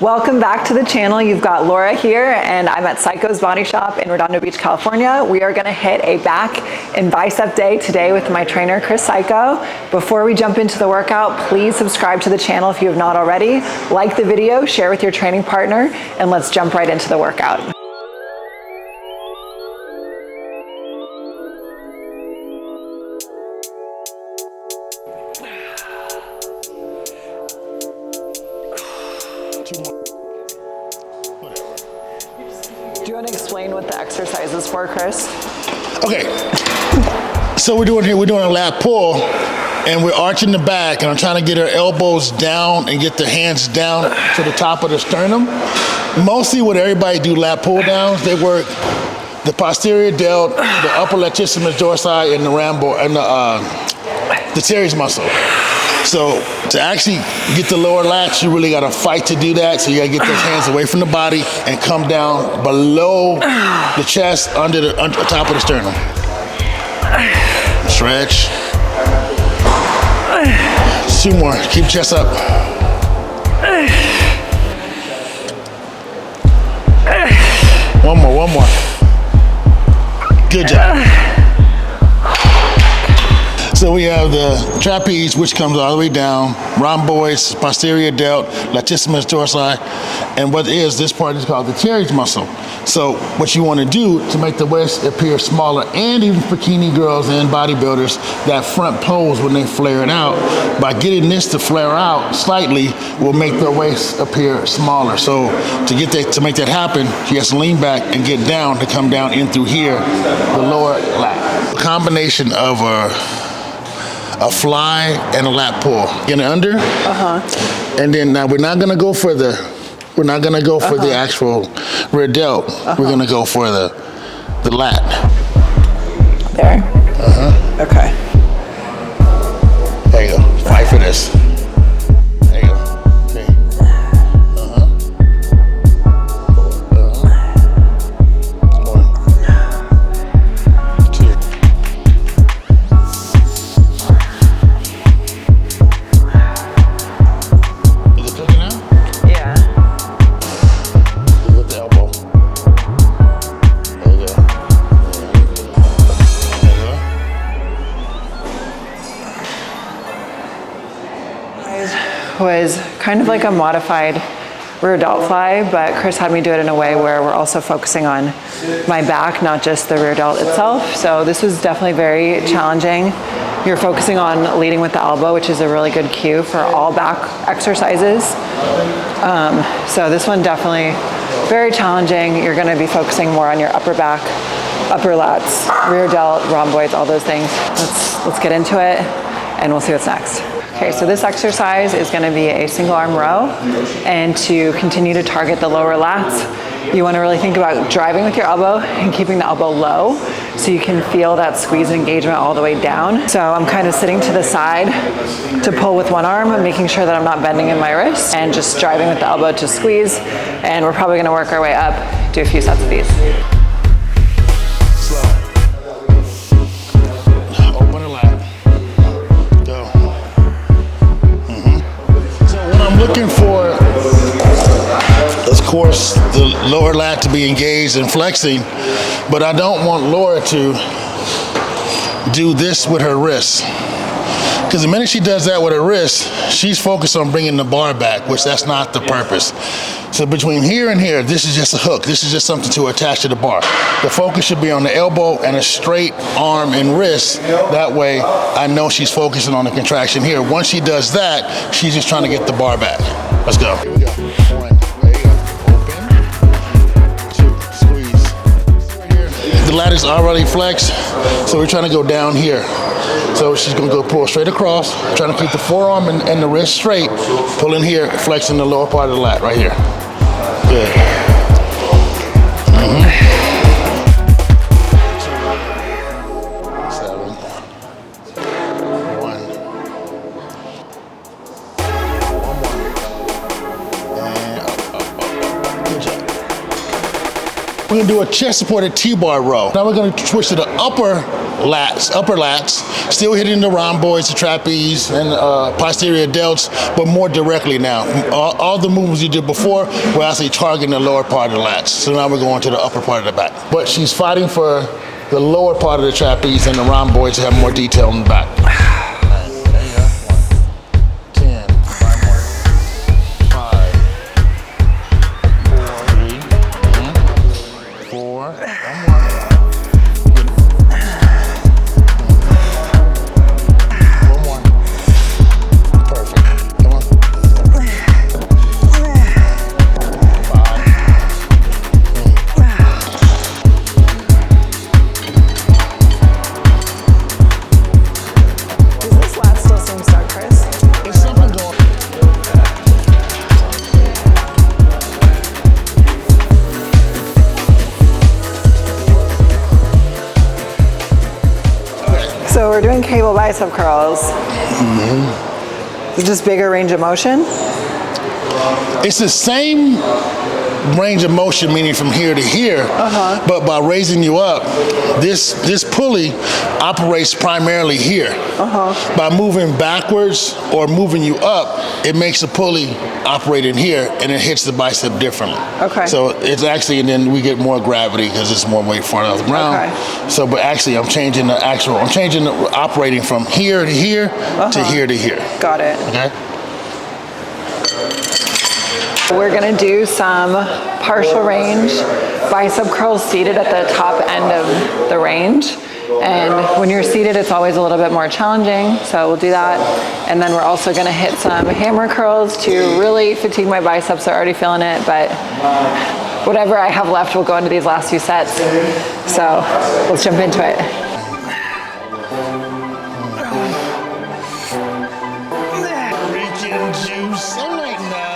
Welcome back to the channel. You've got Laura here and I'm at Psycho's Body Shop in Redondo Beach, California. We are gonna hit a back and bicep day today with my trainer, Chris Psycho. Before we jump into the workout, please subscribe to the channel if you have not already. Like the video, share with your training partner, and let's jump right into the workout. Do you want to explain what the exercise is for, Chris? Okay, so we're doing a lat pull, and we're arching the back, and I'm trying to get our elbows down and get the hands down to the top of the sternum. Mostly what everybody do lat pull downs, they work the posterior delt, the upper latissimus dorsi, and the the teres muscle. So to actually get the lower lats, you really gotta fight to do that. So you gotta get those hands away from the body and come down below the chest, under the top of the sternum. Stretch. 2 more, keep chest up. One more. Good job. So we have the trapeze, which comes all the way down, rhomboids, posterior delt, latissimus dorsi, and this part is called the teres muscle. So what you want to do to make the waist appear smaller, and even bikini girls and bodybuilders, that front pose when they flare it out, by getting this to flare out slightly will make their waist appear smaller. So to make that happen, you have to lean back and get down to come down in through here, the lower lat. A combination of a fly and a lat pull. In under, and then now we're not gonna go for the actual rear delt. We're gonna go for the lat. There. Okay. There you go. Fight for this. There you go. Okay. Was kind of like a modified rear delt fly, but Chris had me do it in a way where we're also focusing on my back, not just the rear delt itself. So this was definitely very challenging. You're focusing on leading with the elbow, which is a really good cue for all back exercises. So this one definitely very challenging. You're gonna be focusing more on your upper back, upper lats, rear delt, rhomboids, all those things. Let's get into it and we'll see what's next. Okay, so this exercise is gonna be a single arm row, and to continue to target the lower lats, you wanna really think about driving with your elbow and keeping the elbow low so you can feel that squeeze engagement all the way down. So I'm kind of sitting to the side to pull with one arm, making sure that I'm not bending in my wrist, and just driving with the elbow to squeeze, and we're probably gonna work our way up, do a few sets of these. Looking for, of course, the lower lat to be engaged and flexing, but I don't want Laura to do this with her wrists. Because the minute she does that with her wrist, she's focused on bringing the bar back, which that's not the purpose. So between here and here, this is just a hook. This is just something to attach to the bar. The focus should be on the elbow and a straight arm and wrist. That way, I know she's focusing on the contraction here. Once she does that, she's just trying to get the bar back. Let's go. Here we go. 1, there you go. Open. 2, squeeze. The lat is already flexed, so we're trying to go down here. So she's gonna go pull straight across, trying to keep the forearm and the wrist straight, pulling here, flexing the lower part of the lat right here. Good. 7. 1. And up. Good job. We're gonna do a chest supported T-bar row. Now we're gonna switch to the upper lats, upper lats, still hitting the rhomboids, the trapeze, and posterior delts, but more directly now. All the movements you did before were actually targeting the lower part of the lats. So now we're going to the upper part of the back. But she's fighting for the lower part of the trapeze and the rhomboids to have more detail in the back. So we're doing cable bicep curls. Just bigger range of motion? It's the same range of motion, meaning from here to here, but by raising you up, this pulley operates primarily here. By moving backwards or moving you up, it makes the pulley operate in here, and it hits the bicep differently. Okay. So it's actually, and then we get more gravity because it's more weight front of the ground. Okay. So, but actually, I'm changing the operating from here to here to here to here. Got it. Okay. We're gonna do some partial range bicep curls seated at the top end of the range. And when you're seated, it's always a little bit more challenging, so we'll do that. And then we're also gonna hit some hammer curls to really fatigue my biceps. They're already feeling it, but whatever I have left will go into these last few sets. So let's jump into it. Freaking juice. I'm like, nah.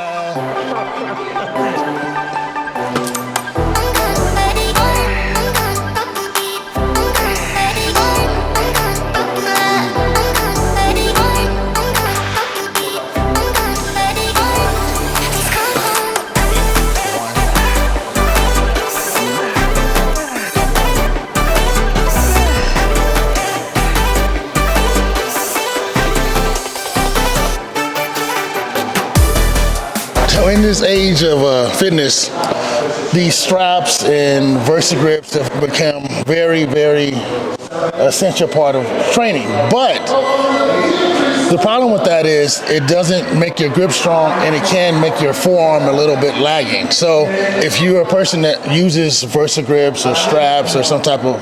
In this age of fitness, these straps and versigrips have become very, very essential part of training. But the problem with that is it doesn't make your grip strong, and it can make your forearm a little bit lagging. So if you're a person that uses versigrips or straps or some type of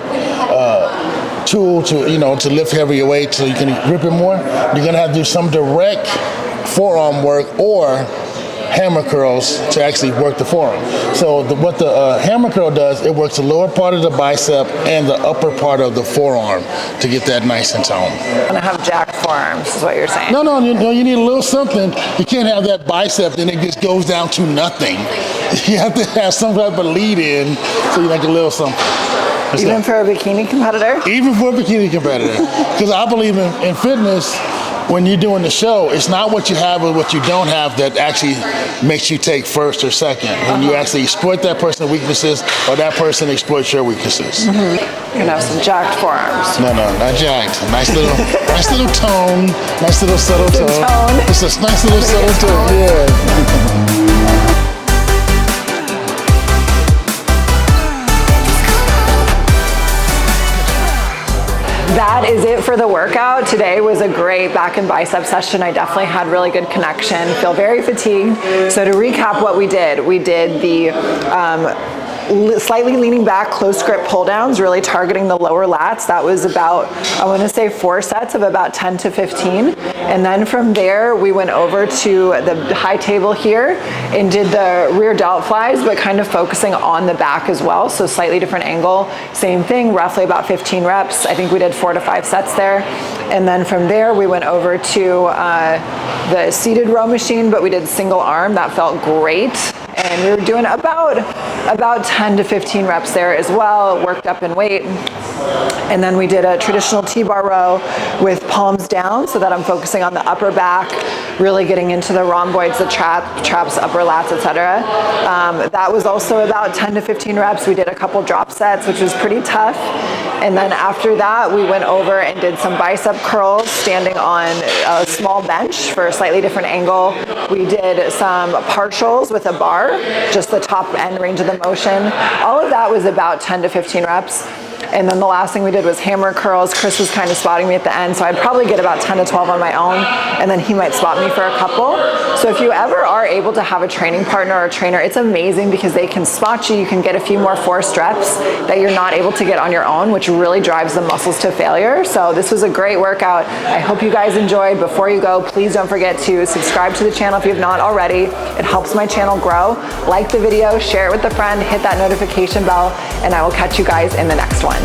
tool to to lift heavier weight so you can grip it more, you're gonna have to do some direct forearm work or hammer curls to actually work the forearm. So what the hammer curl does, it works the lower part of the bicep and the upper part of the forearm to get that nice and toned. I'm gonna have jacked forearms, is what you're saying. No, you need a little something. You can't have that bicep, then it just goes down to nothing. You have to have some type of lead in, so you like a little something. Even for a bikini competitor? Even for a bikini competitor. Because I believe in fitness, when you're doing the show, it's not what you have or what you don't have that actually makes you take first or second. When you actually exploit that person's weaknesses, or that person exploits your weaknesses. You're gonna have some jacked forearms. No, not jacked. Nice little tone. Nice little subtle tone. It's a nice little subtle tone. Yeah. That is it for the workout. Today was a great back and bicep session. I definitely had really good connection, feel very fatigued. So to recap what we did the slightly leaning back, close grip pull downs, really targeting the lower lats. That was about, I want to say 4 sets of about 10 to 15. And then from there, we went over to the high table here and did the rear delt flies, but kind of focusing on the back as well. So slightly different angle, same thing, roughly about 15 reps. I think we did 4 to 5 sets there. And then from there, we went over to the seated row machine, but we did single arm. That felt great. And we were doing about 10 to 15 reps there as well, worked up in weight. And then we did a traditional T-bar row with palms down so that I'm focusing on the upper back, really getting into the rhomboids, the traps, upper lats, etc. That was also about 10 to 15 reps. We did a couple drop sets, which was pretty tough. And then after that, we went over and did some bicep curls standing on a small bench for a slightly different angle. We did some partials with a bar, just the top end range of the motion. All of that was about 10 to 15 reps. And then the last thing we did was hammer curls. Chris was kind of spotting me at the end, so I'd probably get about 10 to 12 on my own, and then he might spot me for a couple. So if you ever are able to have a training partner or a trainer, it's amazing because they can spot you. You can get a few more forced reps that you're not able to get on your own, which really drives the muscles to failure. So this was a great workout. I hope you guys enjoyed. Before you go, please don't forget to subscribe to the channel if you have not already. It helps my channel grow. Like the video, share it with a friend, hit that notification bell, and I will catch you guys in the next one.